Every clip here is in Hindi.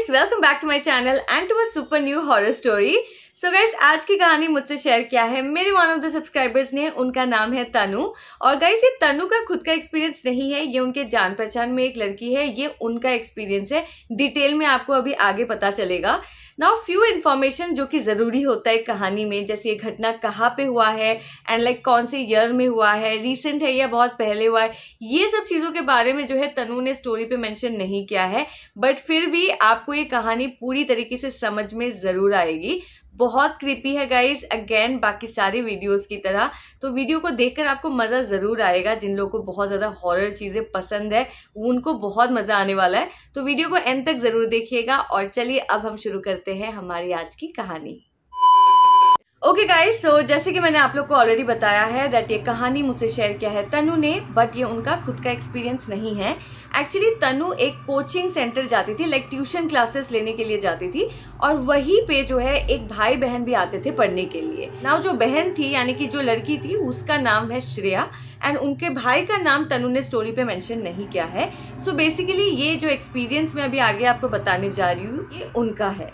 guys, welcome back to my channel and to a super new horror story. So guys, आज की कहानी मुझसे शेयर किया है मेरे वन ऑफ द सब्सक्राइबर्स ने। उनका नाम है तनु। और गाइस, ये तनु का खुद का एक्सपीरियंस नहीं है, ये उनके जान पहचान में एक लड़की है, ये उनका एक्सपीरियंस है। डिटेल में आपको अभी आगे पता चलेगा। नाउ फ्यू इन्फॉर्मेशन जो कि जरूरी होता है कहानी में, जैसे ये घटना कहाँ पे हुआ है एंड लाइक कौन से ईयर में हुआ है, रीसेंट है या बहुत पहले हुआ है, ये सब चीजों के बारे में जो है तनु ने स्टोरी पे मेंशन नहीं किया है। बट फिर भी आपको ये कहानी पूरी तरीके से समझ में जरूर आएगी। बहुत क्रीपी है गाइस, अगेन बाकी सारी वीडियोस की तरह। तो वीडियो को देखकर आपको मजा जरूर आएगा। जिन लोगों को बहुत ज्यादा हॉरर चीजें पसंद है उनको बहुत मजा आने वाला है। तो वीडियो को एंड तक जरूर देखिएगा। और चलिए अब हम शुरू करते हैं हमारी आज की कहानी। ओके गाइस, सो जैसे कि मैंने आप लोग को ऑलरेडी बताया है दैट ये कहानी मुझसे शेयर किया है तनु ने, बट ये उनका खुद का एक्सपीरियंस नहीं है। एक्चुअली तनु एक कोचिंग सेंटर जाती थी, लाइक ट्यूशन क्लासेस लेने के लिए जाती थी, और वहीं पे जो है एक भाई बहन भी आते थे पढ़ने के लिए। नाउ जो बहन थी यानी कि जो लड़की थी उसका नाम है श्रेया एंड उनके भाई का नाम तनु ने स्टोरी पे मेंशन नहीं किया है। सो बेसिकली ये जो एक्सपीरियंस मैं अभी आगे आपको बताने जा रही हूँ ये उनका है।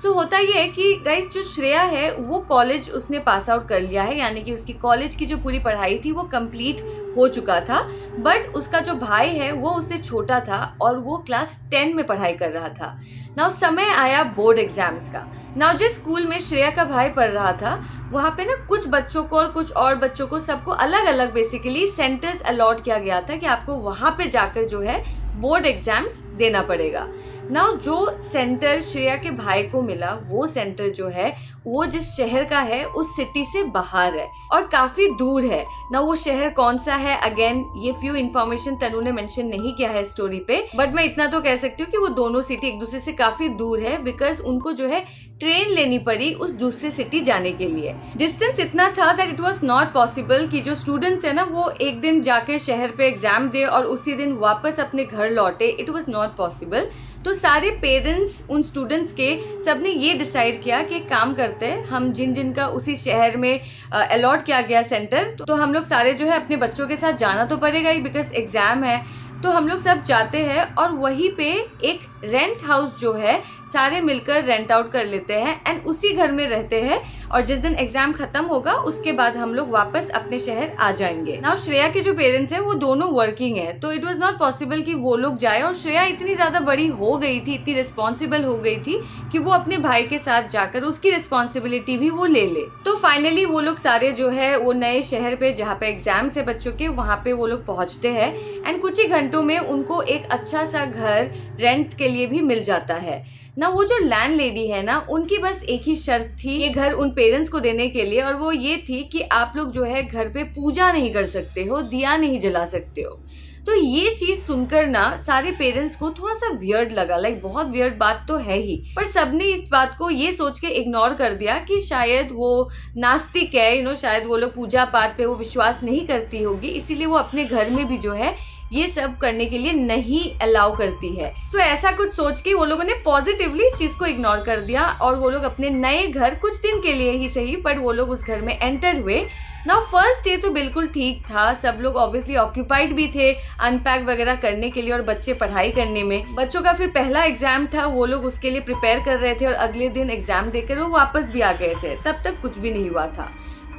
सो होता ये है कि गाइस, जो श्रेया है वो कॉलेज उसने पास आउट कर लिया है, यानी कि उसकी कॉलेज की जो पूरी पढ़ाई थी वो कंप्लीट हो चुका था। बट उसका जो भाई है वो उससे छोटा था और वो क्लास 10 में पढ़ाई कर रहा था। नाउ समय आया बोर्ड एग्जाम्स का। नाउ जिस स्कूल में श्रेया का भाई पढ़ रहा था वहां पे ना कुछ बच्चों को और कुछ और बच्चों को सबको अलग अलग बेसिकली सेंटर्स अलॉट किया गया था कि आपको वहां पे जाकर जो है बोर्ड एग्जाम्स देना पड़ेगा। नाउ जो सेंटर श्रेया के भाई को मिला वो सेंटर जो है वो जिस शहर का है उस सिटी से बाहर है और काफी दूर है। ना वो शहर कौन सा है, अगेन ये फ्यू इन्फॉर्मेशन तनु ने मेंशन नहीं किया है स्टोरी पे, बट मैं इतना तो कह सकती हूँ कि वो दोनों सिटी एक दूसरे से काफी दूर है, बिकॉज उनको जो है ट्रेन लेनी पड़ी उस दूसरे सिटी जाने के लिए। डिस्टेंस इतना था that it was not possible कि जो स्टूडेंट्स है ना वो एक दिन जाके शहर पे एग्जाम दे और उसी दिन वापस अपने घर लौटे। It was not possible. तो सारे पेरेंट्स उन स्टूडेंट्स के सबने ये डिसाइड किया कि एक काम करते हैं, हम जिन का उसी शहर में अलॉट किया गया सेंटर, तो हम लोग सारे जो है अपने बच्चों के साथ जाना तो पड़ेगा ही बिकॉज एग्जाम है। तो हम लोग सब जाते हैं और वहीं पे एक रेंट हाउस जो है सारे मिलकर रेंट आउट कर लेते हैं एंड उसी घर में रहते हैं। और जिस दिन एग्जाम खत्म होगा उसके बाद हम लोग वापस अपने शहर आ जाएंगे। नाउ श्रेया के जो पेरेंट्स हैं वो दोनों वर्किंग है, तो इट वाज नॉट पॉसिबल कि वो लोग जाए। और श्रेया इतनी ज्यादा बड़ी हो गई थी, इतनी रिस्पॉन्सिबल हो गई थी कि वो अपने भाई के साथ जाकर उसकी रिस्पॉन्सिबिलिटी भी वो ले ले। तो फाइनली वो लोग सारे जो है वो नए शहर पे जहाँ पे एग्जाम है बच्चों के वहां पे वो लोग पहुंचते हैं एंड कुछ ही घंटों में उनको एक अच्छा सा घर रेंट के लिए भी मिल जाता है। ना वो जो लैंड लेडी है ना उनकी बस एक ही शर्त थी ये घर उन पेरेंट्स को देने के लिए, और वो ये थी कि आप लोग जो है घर पे पूजा नहीं कर सकते हो, दिया नहीं जला सकते हो। तो ये चीज सुनकर ना सारे पेरेंट्स को थोड़ा सा वियर्ड लगा, लाइक बहुत वियर्ड बात तो है ही, पर सबने इस बात को ये सोच के इग्नोर कर दिया कि शायद वो नास्तिक है, शायद वो लोग पूजा पाठ पे वो विश्वास नहीं करती होगी, इसीलिए वो अपने घर में भी जो है ये सब करने के लिए नहीं अलाउ करती है। सो ऐसा कुछ सोच के वो लोगों ने पॉजिटिवली इस चीज को इग्नोर कर दिया और वो लोग अपने नए घर कुछ दिन के लिए ही सही पर वो लोग उस घर में एंटर हुए। नाउ फर्स्ट डे तो बिल्कुल ठीक था, सब लोग ऑब्वियसली ऑक्यूपाइड भी थे अनपैक वगैरह करने के लिए और बच्चे पढ़ाई करने में। बच्चों का फिर पहला एग्जाम था, वो लोग उसके लिए प्रिपेयर कर रहे थे और अगले दिन एग्जाम देकर वो वापस भी आ गए थे। तब तक कुछ भी नहीं हुआ था,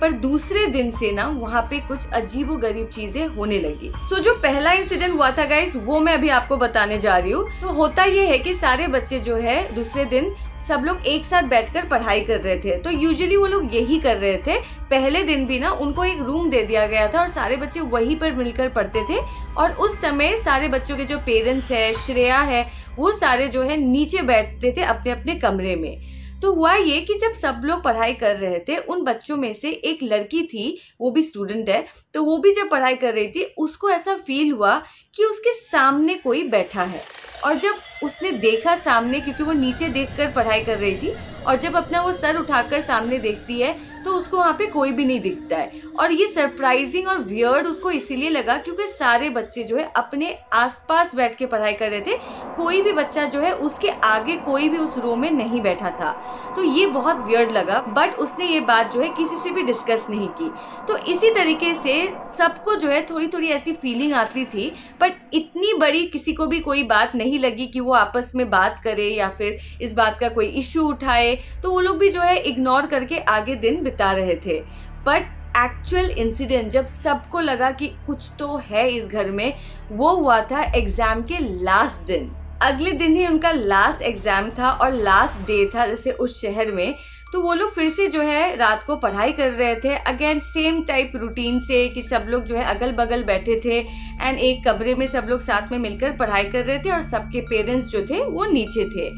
पर दूसरे दिन से ना वहाँ पे कुछ अजीबोगरीब चीजें होने लगी। तो जो पहला इंसिडेंट हुआ था गाइस वो मैं अभी आपको बताने जा रही हूँ। तो होता ये है कि सारे बच्चे जो है दूसरे दिन सब लोग एक साथ बैठकर पढ़ाई कर रहे थे। तो यूजुअली वो लोग यही कर रहे थे। पहले दिन भी ना उनको एक रूम दे दिया गया था और सारे बच्चे वहीं पर मिलकर पढ़ते थे। और उस समय सारे बच्चों के जो पेरेंट्स है, श्रेया है, वो सारे जो है नीचे बैठते थे अपने अपने कमरे में। तो हुआ ये कि जब सब लोग पढ़ाई कर रहे थे उन बच्चों में से एक लड़की थी, वो भी स्टूडेंट है, तो वो भी जब पढ़ाई कर रही थी उसको ऐसा फील हुआ कि उसके सामने कोई बैठा है। और जब उसने देखा सामने, क्योंकि वो नीचे देखकर पढ़ाई कर रही थी, और जब अपना वो सर उठाकर सामने देखती है तो उसको वहाँ पे कोई भी नहीं दिखता है। और ये सरप्राइजिंग और वियर्ड उसको इसीलिए लगा क्योंकि सारे बच्चे जो है अपने आसपास बैठ के पढ़ाई कर रहे थे, कोई भी बच्चा जो है उसके आगे कोई भी उस रो में नहीं बैठा था। तो ये बहुत वियर्ड लगा, बट उसने ये बात जो है किसी से भी डिस्कस नहीं की। तो इसी तरीके से सबको जो है थोड़ी थोड़ी ऐसी फीलिंग आती थी, बट इतनी बड़ी किसी को भी कोई बात नहीं लगी कि वो आपस में बात करे या फिर इस बात का कोई इश्यू उठाए, तो वो लोग भी जो है इग्नोर करके आगे दिन बिता रहे थे। बट एक्चुअल इंसिडेंट जब सबको लगा कि कुछ तो है इस घर में, वो हुआ था एग्जाम के लास्ट दिन। अगले दिन ही उनका लास्ट एग्जाम था और लास्ट डे था जैसे उस शहर में। तो वो लोग फिर से जो है रात को पढ़ाई कर रहे थे, अगेन सेम टाइप रूटीन से कि सब लोग जो है अगल बगल बैठे थे एंड एक कमरे में सब लोग साथ में मिलकर पढ़ाई कर रहे थे और सबके पेरेंट्स जो थे वो नीचे थे।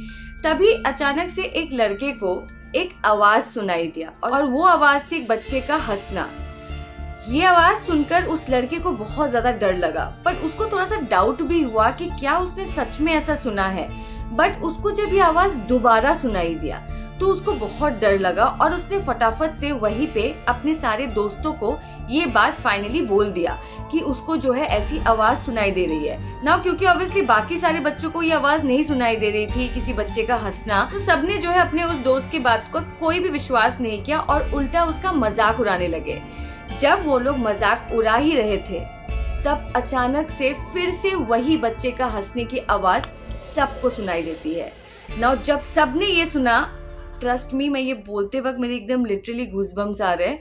तभी अचानक से एक लड़के को एक आवाज सुनाई दिया और वो आवाज थी एक बच्चे का हंसना। ये आवाज सुनकर उस लड़के को बहुत ज्यादा डर लगा, पर उसको थोड़ा सा डाउट भी हुआ कि क्या उसने सच में ऐसा सुना है। बट उसको जब ये आवाज दोबारा सुनाई दिया तो उसको बहुत डर लगा और उसने फटाफट से वहीं पे अपने सारे दोस्तों को ये बात फाइनली बोल दिया कि उसको जो है ऐसी आवाज सुनाई दे रही है ना। क्योंकि ऑब्वियसली बाकी सारे बच्चों को ये आवाज नहीं सुनाई दे रही थी, किसी बच्चे का हंसना, तो सबने जो है अपने उस दोस्त की बात को कोई भी विश्वास नहीं किया और उल्टा उसका मजाक उड़ाने लगे। जब वो लोग मजाक उड़ा ही रहे थे तब अचानक से फिर से वही बच्चे का हंसने की आवाज सबको सुनाई देती है ना। जब सबने ये सुना, ट्रस्ट मी, मैं ये बोलते वक्त मेरे एकदम लिटरली गूज़बम्स आ रहे हैं।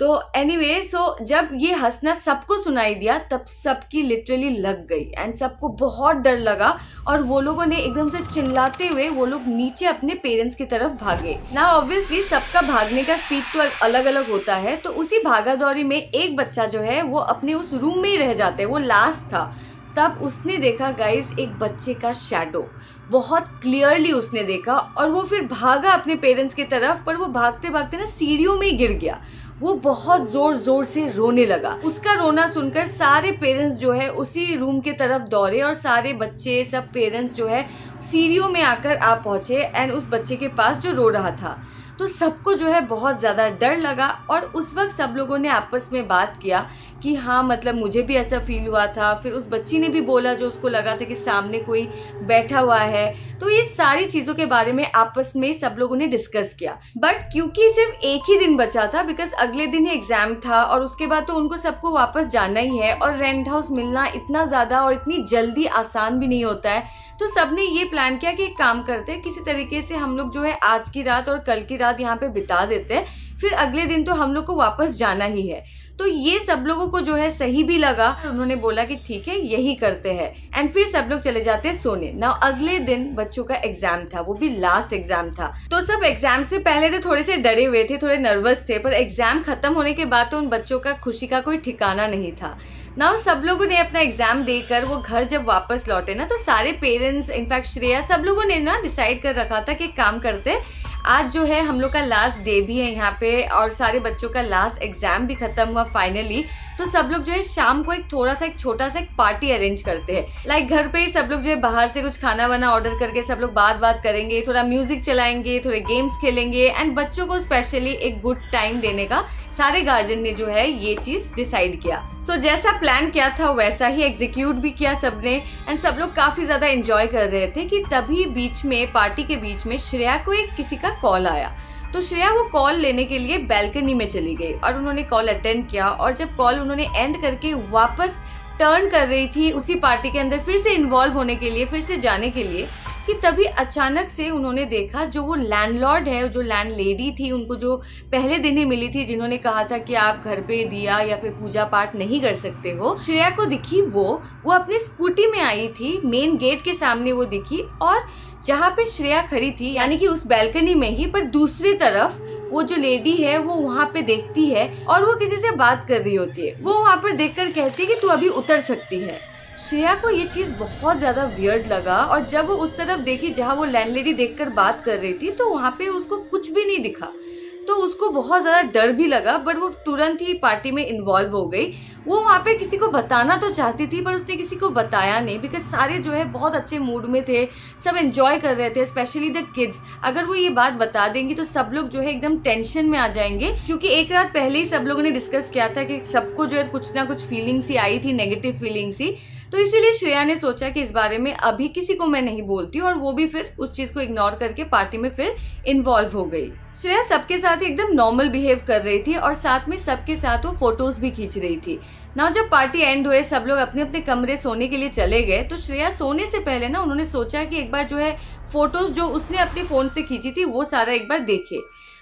तो एनीवे, सो जब ये हंसना सबको सुनाई दिया तब सबकी लिटरली लग गई एंड सबको बहुत डर लगा और वो लोगों ने एकदम से चिल्लाते हुए वो लोग नीचे अपने पेरेंट्स की तरफ भागे ना। ऑब्वियसली सबका भागने का स्पीड तो अलग अलग होता है, तो उसी भागा दौड़ी में एक बच्चा जो है वो अपने उस रूम में ही रह जाता है, वो लास्ट था। तब उसने देखा गाइस एक बच्चे का शैडो, बहुत क्लियरली उसने देखा और वो फिर भागा अपने पेरेंट्स की तरफ, पर वो भागते भागते ना सीढ़ियों में ही गिर गया। वो बहुत जोर जोर से रोने लगा। उसका रोना सुनकर सारे पेरेंट्स जो है उसी रूम की तरफ दौड़े और सारे बच्चे सब पेरेंट्स जो है सीढ़ियों में आकर आ पहुंचे एंड उस बच्चे के पास जो रो रहा था। तो सबको जो है बहुत ज्यादा डर लगा और उस वक्त सब लोगों ने आपस में बात किया कि हाँ मतलब मुझे भी ऐसा फील हुआ था। फिर उस बच्ची ने भी बोला जो उसको लगा था कि सामने कोई बैठा हुआ है। तो ये सारी चीजों के बारे में आपस में सब लोगों ने डिस्कस किया। बट क्योंकि सिर्फ एक ही दिन बचा था, बिकॉज अगले दिन ही एग्जाम था और उसके बाद तो उनको सबको वापस जाना ही है और रेंट हाउस मिलना इतना ज्यादा और इतनी जल्दी आसान भी नहीं होता है। तो सबने ये प्लान किया कि एक काम करते हैं, किसी तरीके से हम लोग जो है आज की रात और कल की रात यहाँ पे बिता देते हैं, फिर अगले दिन तो हम लोग को वापस जाना ही है। तो ये सब लोगों को जो है सही भी लगा, उन्होंने बोला कि ठीक है यही करते हैं एंड फिर सब लोग चले जाते हैं सोने ना। अगले दिन बच्चों का एग्जाम था, वो भी लास्ट एग्जाम था। तो सब एग्जाम से पहले तो थोड़े से डरे हुए थे, थोड़े नर्वस थे, पर एग्जाम खत्म होने के बाद तो उन बच्चों का खुशी का कोई ठिकाना नहीं था ना। सब लोगों ने अपना एग्जाम देकर वो घर जब वापस लौटे ना, तो सारे पेरेंट्स, इनफैक्ट श्रेया, सब लोगों ने ना डिसाइड कर रखा था कि काम करते, आज जो है हम लोग का लास्ट डे भी है यहाँ पे और सारे बच्चों का लास्ट एग्जाम भी खत्म हुआ फाइनली। तो सब लोग जो है शाम को एक छोटा सा एक पार्टी अरेंज करते हैं। लाइक घर पे ही सब लोग जो है बाहर से कुछ खाना वाना ऑर्डर करके सब लोग बात करेंगे, थोड़ा म्यूजिक चलाएंगे, थोड़े गेम्स खेलेंगे एंड बच्चों को स्पेशली एक गुड टाइम देने का सारे गार्जियन ने जो है ये चीज डिसाइड किया। सो जैसा प्लान किया था वैसा ही एग्जीक्यूट भी किया सबने एंड सब लोग काफी ज्यादा एंजॉय कर रहे थे कि तभी बीच में, पार्टी के बीच में श्रेया को एक किसी का कॉल आया। तो श्रेया वो कॉल लेने के लिए बैल्कनी में चली गई और उन्होंने कॉल अटेंड किया और जब कॉल उन्होंने एंड करके वापस टर्न कर रही थी उसी पार्टी के अंदर फिर से इन्वॉल्व होने के लिए, फिर से जाने के लिए, कि तभी अचानक से उन्होंने देखा जो वो लैंडलॉर्ड है, जो लैंडलेडी थी, उनको जो पहले दिन ही मिली थी, जिन्होंने कहा था कि आप घर पे दिया या फिर पूजा पाठ नहीं कर सकते हो, श्रेया को दिखी। वो अपनी स्कूटी में आई थी, मेन गेट के सामने वो दिखी और जहाँ पे श्रेया खड़ी थी यानी कि उस बैल्कनी में ही, पर दूसरी तरफ वो जो लेडी है वो वहाँ पे देखती है और वो किसी से बात कर रही होती है। वो वहाँ पर देखकर कहती है कि तू अभी उतर सकती है। श्रेया को ये चीज बहुत ज्यादा वियर्ड लगा और जब वो उस तरफ देखी जहाँ वो लैंडलेडी देखकर बात कर रही थी तो वहाँ पे उसको कुछ भी नहीं दिखा। तो उसको बहुत ज्यादा डर भी लगा, बट वो तुरंत ही पार्टी में इन्वॉल्व हो गई। वो वहाँ पे किसी को बताना तो चाहती थी पर उसने किसी को बताया नहीं, बिकॉज सारे जो है बहुत अच्छे मूड में थे, सब एंजॉय कर रहे थे, स्पेशली द किड्स। अगर वो ये बात बता देंगी तो सब लोग जो है एकदम टेंशन में आ जाएंगे, क्योंकि एक रात पहले ही सब लोगों ने डिस्कस किया था कि सबको जो है कुछ ना कुछ फीलिंग्स ही आई थी, नेगेटिव फीलिंग्स ही। तो इसीलिए श्रेया ने सोचा कि इस बारे में अभी किसी को मैं नहीं बोलती और वो भी फिर उस चीज को इग्नोर करके पार्टी में फिर इन्वॉल्व हो गई। श्रेया सबके साथ एकदम नॉर्मल बिहेव कर रही थी और साथ में सबके साथ वो फोटोज भी खींच रही थी ना। जब पार्टी एंड हुए, सब लोग अपने अपने कमरे सोने के लिए चले गए, तो श्रेया सोने से पहले ना उन्होंने सोचा कि एक बार जो है फोटोज जो उसने अपने फोन से खींची थी वो सारा एक बार देखे।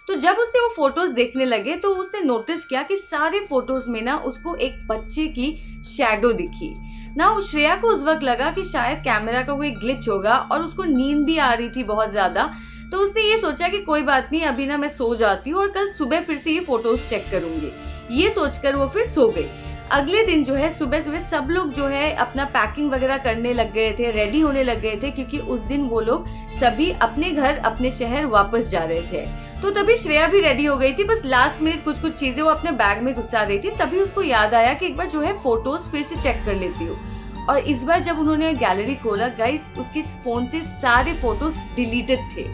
तो जब उसने वो फोटोज देखने लगे तो उसने नोटिस किया कि सारे फोटोज में ना उसको एक बच्चे की शैडो दिखी ना। श्रेया को उस वक्त लगा कि शायद कैमरा का कोई ग्लिच होगा और उसको नींद भी आ रही थी बहुत ज्यादा। तो उसने ये सोचा कि कोई बात नहीं, अभी ना मैं सो जाती हूँ और कल सुबह फिर से ये फोटोज चेक करूंगी। ये सोचकर वो फिर सो गई। अगले दिन जो है सुबह सुबह सब लोग जो है अपना पैकिंग वगैरह करने लग गए थे, रेडी होने लग गए थे, क्योंकि उस दिन वो लोग सभी अपने घर अपने शहर वापस जा रहे थे। तो तभी श्रेया भी रेडी हो गई थी, बस लास्ट मिनट कुछ कुछ चीजें वो अपने बैग में घुसा रही थी। तभी उसको याद आया कि एक बार जो है फोटोज फिर से चेक कर लेती हूँ। और इस बार जब उन्होंने गैलरी खोला गाइस, उसके फोन से सारे फोटोज डिलीटेड थे,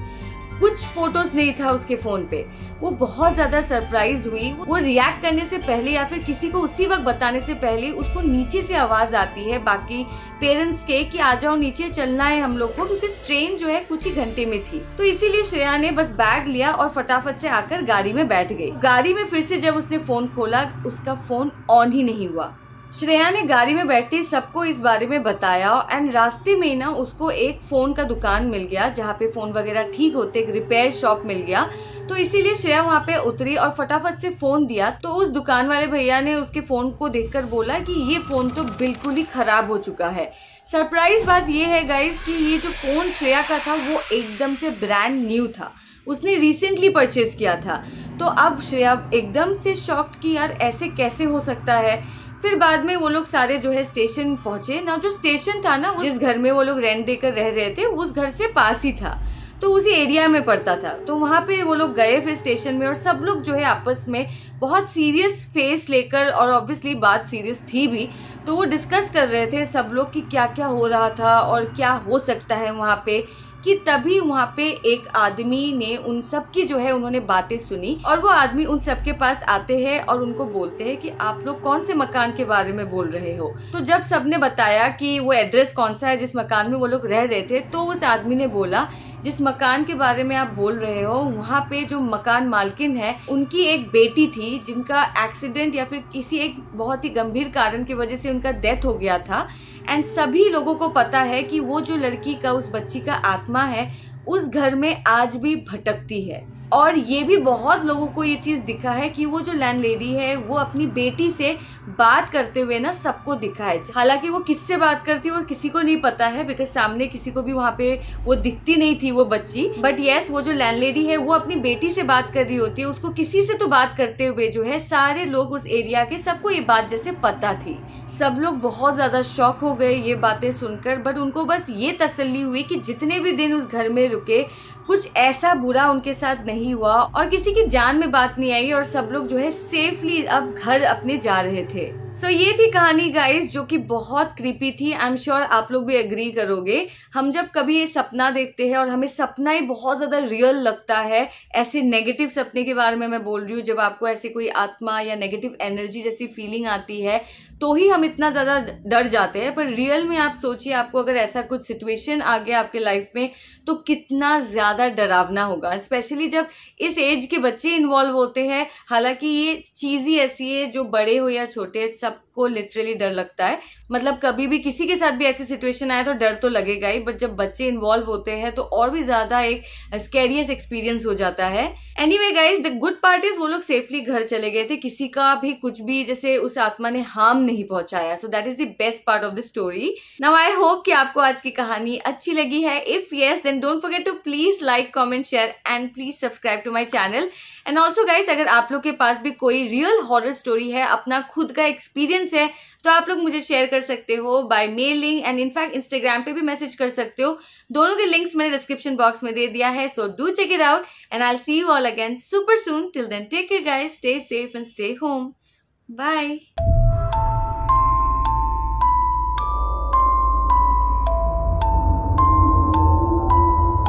कुछ फोटोज नहीं था उसके फोन पे। वो बहुत ज्यादा सरप्राइज हुई। वो रिएक्ट करने से पहले या फिर किसी को उसी वक्त बताने से पहले उसको नीचे से आवाज आती है बाकी पेरेंट्स के कि आ जाओ नीचे, चलना है हम लोग को, क्योंकि ट्रेन जो है कुछ ही घंटे में थी। तो इसीलिए श्रेया ने बस बैग लिया और फटाफट से आकर गाड़ी में बैठ गई। गाड़ी में फिर से जब उसने फोन खोला, उसका फोन ऑन ही नहीं हुआ। श्रेया ने गाड़ी में बैठते सबको इस बारे में बताया एंड रास्ते में ना उसको एक फोन का दुकान मिल गया जहाँ पे फोन वगैरह ठीक होते, एक रिपेयर शॉप मिल गया। तो इसीलिए श्रेया वहाँ पे उतरी और फटाफट से फोन दिया। तो उस दुकान वाले भैया ने उसके फोन को देखकर बोला कि ये फोन तो बिल्कुल ही खराब हो चुका है। सरप्राइज बात ये है गाइस कि ये जो फोन श्रेया का था वो एकदम से ब्रांड न्यू था, उसने रिसेंटली परचेज किया था। तो अब श्रेया एकदम से शॉक्ड कि यार ऐसे कैसे हो सकता है। फिर बाद में वो लोग सारे जो है स्टेशन पहुंचे ना। जो स्टेशन था ना, जिस घर में वो लोग रेंट देकर रह रहे थे, उस घर से पास ही था, तो उसी एरिया में पड़ता था। तो वहां पे वो लोग गए फिर स्टेशन में, और सब लोग जो है आपस में बहुत सीरियस फेस लेकर, और ऑब्वियसली बात सीरियस थी भी, तो वो डिस्कस कर रहे थे सब लोग कि क्या क्या हो रहा था और क्या हो सकता है वहां पे। कि तभी वहाँ पे एक आदमी ने उन सब की जो है उन्होंने बातें सुनी, और वो आदमी उन सब के पास आते हैं और उनको बोलते हैं कि आप लोग कौन से मकान के बारे में बोल रहे हो। तो जब सबने बताया कि वो एड्रेस कौन सा है जिस मकान में वो लोग रह रहे थे, तो उस आदमी ने बोला जिस मकान के बारे में आप बोल रहे हो वहाँ पे जो मकान मालकिन है उनकी एक बेटी थी जिनका एक्सीडेंट या फिर किसी एक बहुत ही गंभीर कारण की वजह से उनका डेथ हो गया था। एंड सभी लोगों को पता है कि वो जो लड़की का, उस बच्ची का आत्मा है उस घर में आज भी भटकती है। और ये भी बहुत लोगों को ये चीज दिखा है कि वो जो लैंडलेडी है वो अपनी बेटी से बात करते हुए ना सबको दिखा है। हालांकि वो किससे बात करती है वो किसी को नहीं पता है, बिकॉज सामने किसी को भी वहाँ पे वो दिखती नहीं थी वो बच्ची। बट यस, वो जो लैंडलेडी है वो अपनी बेटी से बात कर रही होती है। उसको किसी से तो बात करते हुए जो है सारे लोग उस एरिया के, सबको ये बात जैसे पता थी। सब लोग बहुत ज्यादा शॉक हो गए ये बातें सुनकर, बट उनको बस ये तसल्ली हुई कि जितने भी दिन उस घर में रुके कुछ ऐसा बुरा उनके साथ नहीं हुआ और किसी की जान में बात नहीं आई, और सब लोग जो है सेफली अब घर अपने जा रहे थे। सो ये थी कहानी गाइस, जो कि बहुत क्रीपी थी। आई एम श्योर आप लोग भी एग्री करोगे। हम जब कभी ये सपना देखते हैं और हमें सपना ही बहुत ज्यादा रियल लगता है, ऐसे नेगेटिव सपने के बारे में मैं बोल रही हूँ, जब आपको ऐसे कोई आत्मा या नेगेटिव एनर्जी जैसी फीलिंग आती है तो ही हम इतना ज्यादा डर जाते हैं। पर रियल में आप सोचिए, आपको अगर ऐसा कुछ सिचुएशन आ गया आपके लाइफ में तो कितना ज्यादा डरावना होगा, स्पेशली जब इस एज के बच्चे इन्वॉल्व होते हैं। हालांकि ये चीज ही ऐसी है जो बड़े हो या छोटे सबको लिटरली डर लगता है। मतलब कभी भी किसी के साथ भी ऐसी सिचुएशन आए तो डर तो लगेगा ही, बट जब बच्चे इन्वॉल्व होते हैं तो और भी ज्यादा एक स्कैरियस एक्सपीरियंस हो जाता है। Anyway guys, the good part is वो लोग सेफली घर चले गए थे, किसी का भी कुछ भी जैसे उस आत्मा ने हार्म नहीं पहुंचाया। So that is the best part of the story. Now I hope कि आपको आज की कहानी अच्छी लगी है। If yes, then don't forget to please like, comment, share and please subscribe to my channel. And also guys, अगर आप लोग के पास भी कोई रियल हॉरर स्टोरी है, अपना खुद का एक्सपीरियंस है, तो आप लोग मुझे शेयर कर सकते हो by mailing, and in fact Instagram पे भी मैसेज कर सकते हो। दोनों के लिंक्स मैंने डिस्क्रिप्शन बॉक्स में दे दिया है, so do check it out and I will see you all again super soon. Till then, take care guys, stay safe and stay home. Bye.